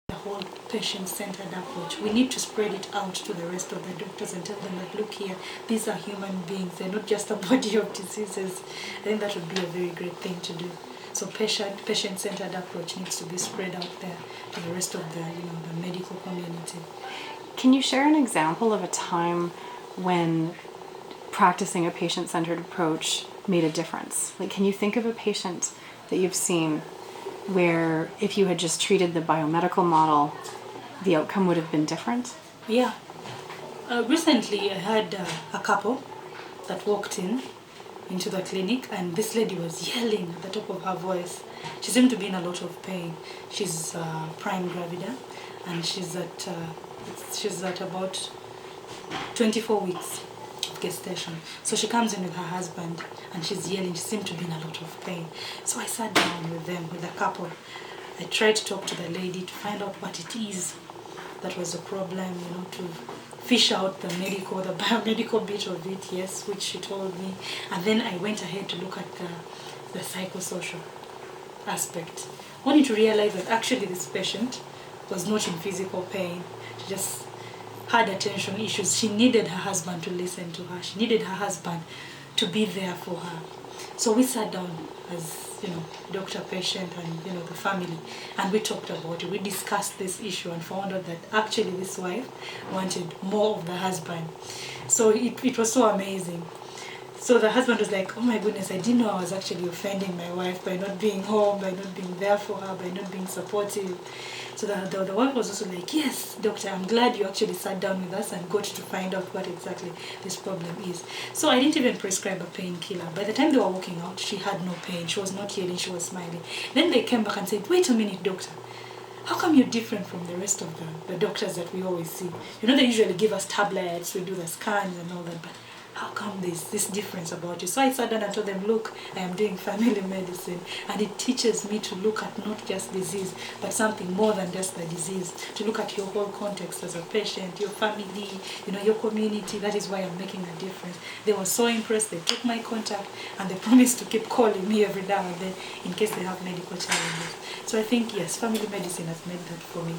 the whole patient-centered approach. We need to spread it out to the rest of the doctors and tell them that, look here, these are human beings. They're not just a body of diseases. I think that would be a very great thing to do. So patient-centered approach needs to be spread out there to the rest of the medical community. Can you share an example of a time when practicing a patient-centered approach made a difference? Like, can you think of a patient that you've seen where if you had just treated the biomedical model, the outcome would have been different? Yeah. Recently, I had a couple that walked into the clinic, and this lady was yelling at the top of her voice. She seemed to be in a lot of pain. She's prime gravida, and she's at about 24 weeks of gestation. So she comes in with her husband, and she's yelling. She seemed to be in a lot of pain. So I sat down with them, with the couple. I tried to talk to the lady to find out what it is that was the problem, to fish out the biomedical bit of it, yes, which she told me. And then I went ahead to look at the psychosocial aspect, only to realize that actually this patient was not in physical pain. She just had attention issues. She needed her husband to listen to her. She needed her husband to be there for her. So we sat down as, doctor, patient, and, the family, and we talked about it. We discussed this issue and found out that actually this wife wanted more of the husband. So it was so amazing. So the husband was like, oh my goodness, I didn't know I was actually offending my wife by not being home, by not being there for her, by not being supportive. So the wife was also like, yes, doctor, I'm glad you actually sat down with us and got to find out what exactly this problem is. So I didn't even prescribe a painkiller. By the time they were walking out, she had no pain. She was not yelling, she was smiling. Then they came back and said, wait a minute, doctor. How come you're different from the rest of the doctors that we always see? They usually give us tablets, we do the scans and all that, but how come there's this difference about you? So I sat down and told them, look, I am doing family medicine, and it teaches me to look at not just disease, but something more than just the disease, to look at your whole context as a patient, your family, your community. That is why I'm making a difference. They were so impressed, they took my contact, and they promised to keep calling me every now and then in case they have medical challenges. So I think, yes, family medicine has made that for me.